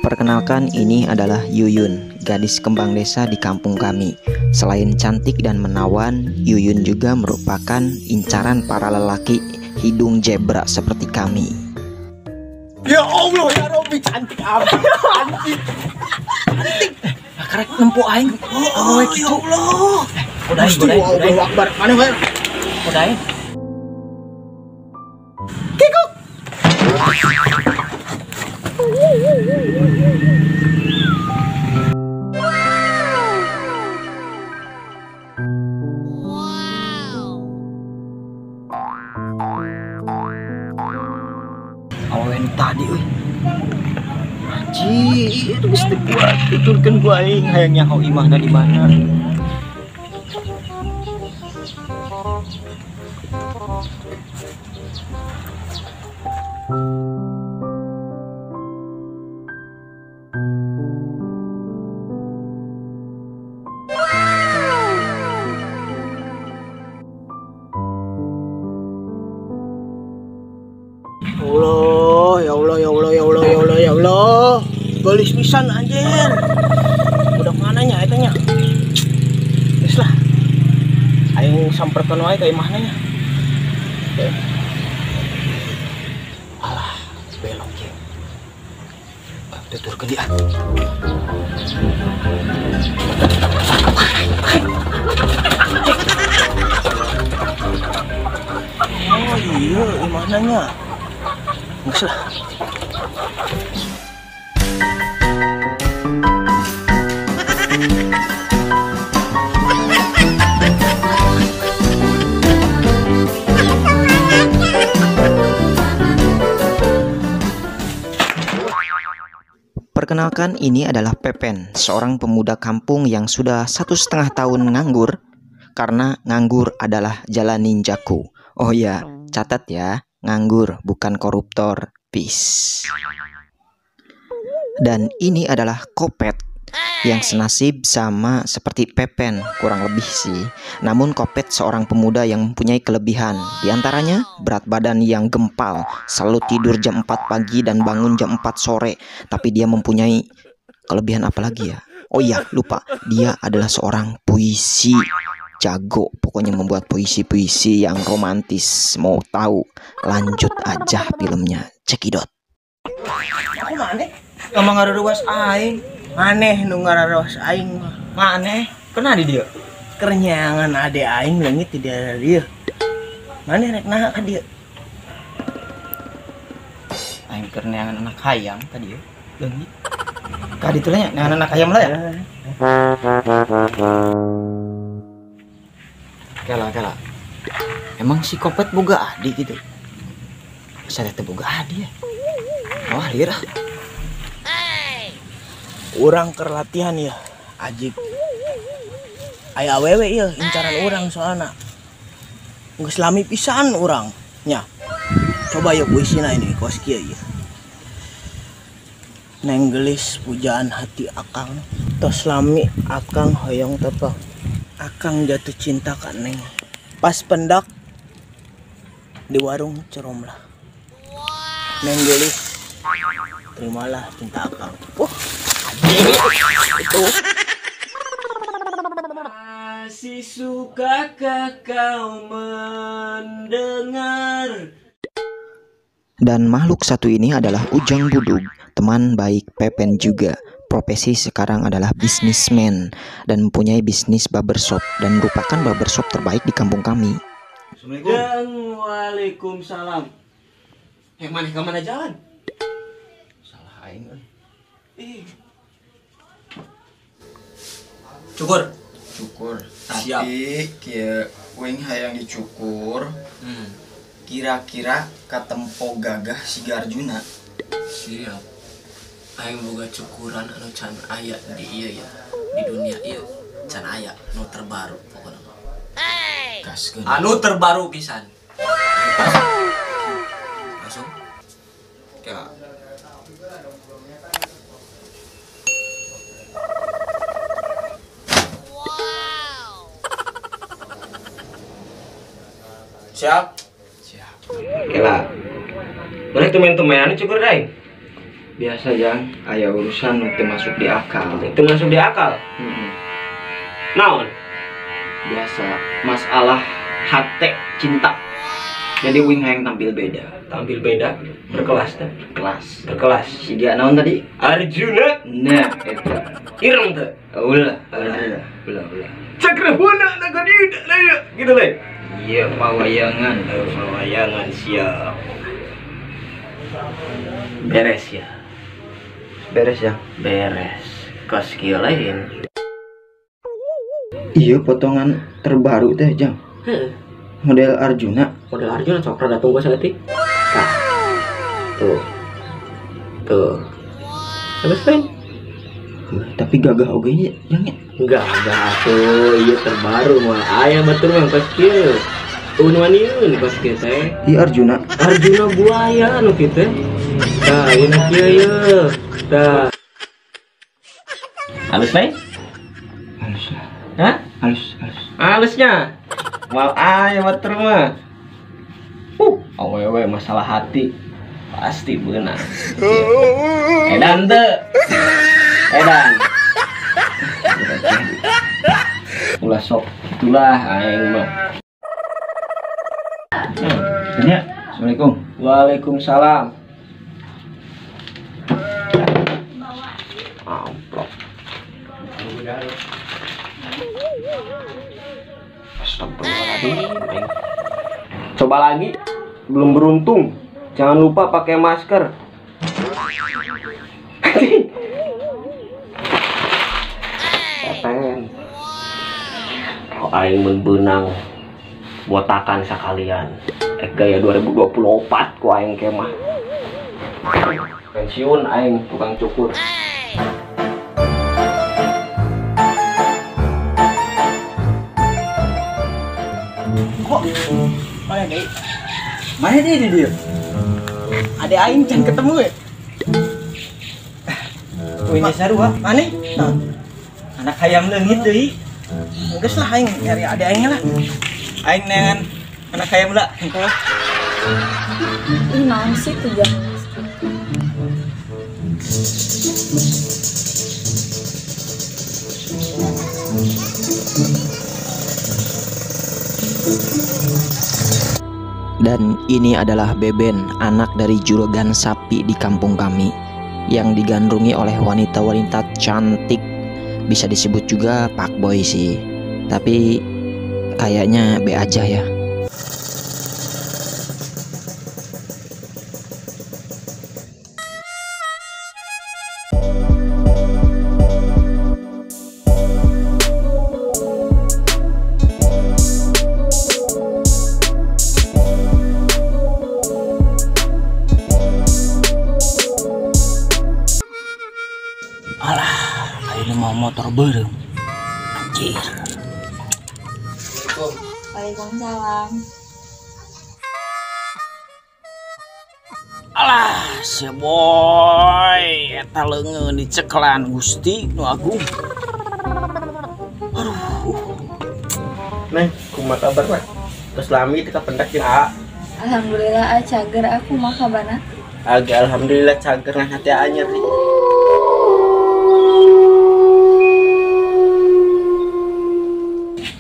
Perkenalkan, ini adalah Yuyun, gadis kembang desa di kampung kami. Selain cantik dan menawan, Yuyun juga merupakan incaran para lelaki hidung zebra seperti kami. Ya Allah, ya Robi, cantik amat, cantik. Karek nempo aing. Oh, ya Allah. Godain. Allahu Akbar. Mana, Pak? Godain. Kikuk. Awen tadi, euy. Anjir, itu geus teu kuat. Tuturkeun ku aing hayang nyaho imahna di mana. Ya Allah. Gelis pisan anjir. Udah mananya eta nya? Geus lah. Aing samperkeun wae ka imahna nya. Alah, belok ye. Tuturkeun dia. Oh iya, imahna nya. Geus lah. Perkenalkan, ini adalah Pepen, seorang pemuda kampung yang sudah 1,5 tahun nganggur, karena nganggur adalah jalan ninjaku. Oh ya, catat ya, nganggur bukan koruptor. Peace. Dan ini adalah Kopet, yang senasib sama seperti Pepen, kurang lebih sih. Namun Kopet seorang pemuda yang mempunyai kelebihan. Di antaranya berat badan yang gempal, selalu tidur jam 4 pagi dan bangun jam 4 sore. Tapi dia mempunyai kelebihan apa lagi ya? Oh iya, lupa. Dia adalah seorang puisi. Jago pokoknya membuat puisi-puisi yang romantis. Mau tahu? Lanjut aja filmnya. Cekidot. Aku maneh? Emang ngaruwas aing. Maneh nu ngararos aing mah. Maneh kena di dieu. Kernyangan ade aing leungit di daerah dieu. Maneh rek naha ka dieu? Aing kernyangan anak hayam ka dieu. Leungit. Ka ditu nya nyangan anak hayam lah ya. Kala. Emang si Kopet boga adik gitu. Saya teh boga adik ya. Wah, liar. Urang keur latihan ya, ajib. Aya awewe ieu incaran urang soalna. Geus lami pisan urang nya. Coba ya puisina ini kos kieu ieu. Neng gelis pujaan hati akang, tos lami akang hoyong tepang. Akang jatuh cinta ka neng. Pas pendak di warung ceromlah. Neng gelis, terimalah cinta akang. Itu. Masih sukakah kau mendengar? Dan makhluk satu ini adalah Ujang Budug, teman baik Pepen juga. Profesi sekarang adalah bisnismen dan mempunyai bisnis barbershop dan merupakan barbershop terbaik di kampung kami. Assalamualaikum. Waalaikumsalam. Maneh ka mana jalan? Salah aing euy. Cukur. Siap. Tapi kieu wing hayang dicukur. Kira-kira katempo gagah si Arjuna. Siap. Aing boga cukuran anu can aya di ieu ya. Di dunia ieu can aya nu terbaru pokona. Gaskeun. Anu terbaru pisan. Langsung. Kela. Siap. Kela. Mana tumen-tumenan cukur daing? Biasa Jang, aya urusan itu masuk di akal. Itu masuk di akal. Naon? Biasa masalah hati cinta. Jadi wing hayang tampil beda. Tampil beda, berkelas teh. Berkelas. Si dia naon tadi? Arjuna. Nah, eta. Ireng teh. Ulah. Cakrabuna nagadida daya. Gitu leh. Iya, pawayangan. Pawayangan siap. Beres ya. Beres ya. Beres. Kos kieu lain. Iya, potongan terbaru teh Jang. Model Arjuna. Model Arjuna sok rada tunggu saeutik. Tah. Tuh. Selesai. Tapi gagah oge nya Jang ya. Enggak atuh, ieu terbaru mah. Aya batur mah kos kieu. Unian kos kieu teh. Iya Arjuna. Arjuna buaya anu kieu teh. Tah, ieu na kieu. Tah. Halus bae? Halus lah. Hah? Halus. Halusnya. Mal aya batur mah. Awewe masalah hati pasti beunang. Edan teu. Edan. Ulah sok itulah aing mah. Ya. Assalamualaikum. Waalaikumsalam. Amplop. Astagfirullahaladzim. Coba lagi, belum beruntung. Jangan lupa pakai masker. Katen. Oh, aing mun beunang botakan sakalian. Gaya 2024 ku aing kemah. Pensiun aing tukang cukur. Kok mana dia? Ada aing can ketemu ya. Ini sarua mana? Nah, anak hayam leungit deui. Geus lah aing nyari ada aing lah. Aing neangan anak hayam lah. Ih, naon sih tuh Jang? Dan ini adalah Beben, anak dari juragan sapi di kampung kami, yang digandrungi oleh wanita-wanita cantik. Bisa disebut juga Pak Boy sih, tapi kayaknya B aja ya. Ini mau motor bareng. Anjir. Waalaikumsalam. Alah, si boy, eta leungeun diceklan Gusti nu Agung. Aduh. Neng, kumaha kabar mah? Terus lami teh kapendak jeung A. Alhamdulillah cager aku mah kabana. Agak alhamdulillah cager ngan hati anyar nih.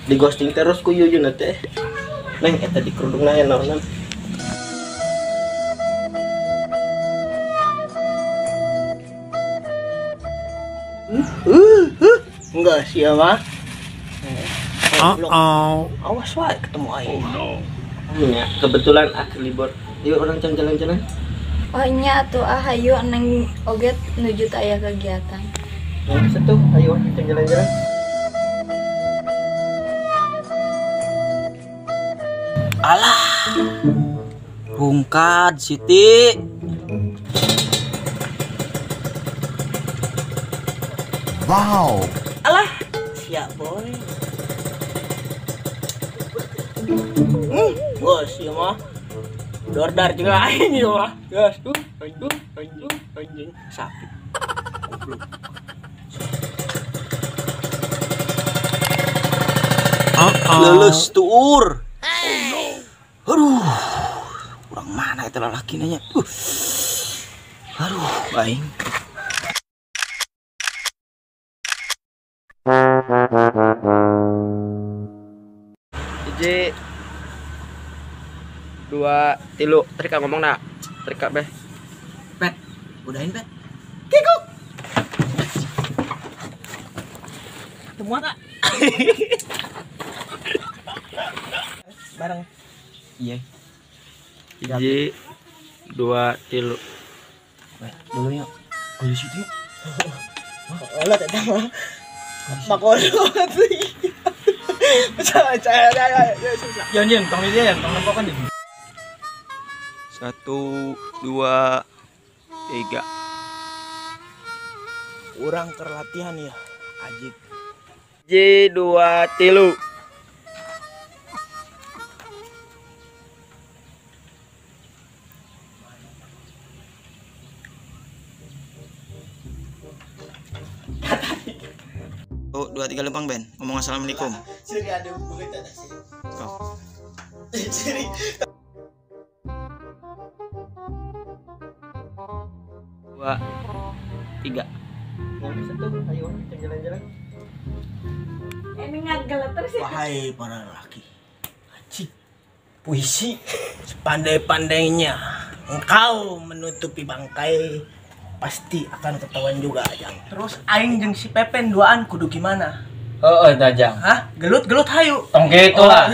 Di ghosting terus ku Yuyun teh. Neng eta di kerudungna ya naonan. Enggak sih ya mah. Awas wae ketemu aing. Ya, kebetulan aku libur. Yuk orang can jalan-jalan. Oh nya atuh hayu neng oget nuju aya kegiatan. Yang satu, ayo kita jalan-jalan. Alah. Rungkad Siti. Wow. Alah, siap boy. Bos ya mah. Dordar juga aing ya mah. Gas tuh, anjing sapi. Lulus tuur. Aduh. Kurang mana itu lelaki nanya. Aduh. Baik. Hiji, dua, tilu. Trika ngomong nak. Trika beh. Pet, udahin pet. Semua kak. Bareng. Iya. Hiji, dua, tilu. Dulu yuk. Oh, di situ yuk. Olah tak tahu. Makolot lagi. Jangan, tong ini ya, tong nempokan deh. 1, 2, 3. Orang kerlatihan ya, ajib. Hiji, dua, tilu. Oh, 2 3 lempang Ben. Ngomong assalamualaikum. Siri ada begitu ada sih. Oh. Siri. Dua, tiga. Yang bisa tuh, ayo jalan-jalan. Ini ngagel terus ya. Wahai para lelaki, Cik, puisi sepandai-pandainya engkau menutupi bangkai pasti akan ketahuan juga Ajang. Terus aing jeung si Pepen duaan kudu gimana? Tajam. Hah? Gelut hayu. Tong gitu lah.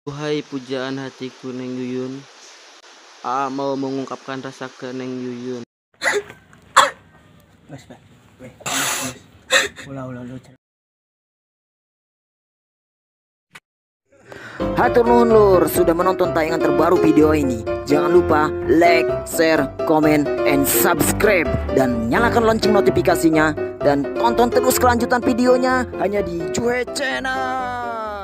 Duhai pujaan hatiku Neng Yuyun, A mau mengungkapkan rasa ke Neng Yuyun. Wes, Pak. Wes. Ulah lu. Hatur nuhun lur sudah menonton tayangan terbaru video ini. Jangan lupa like, share, komen, and subscribe. Dan nyalakan lonceng notifikasinya. Dan tonton terus kelanjutan videonya hanya di Cuhe Channel.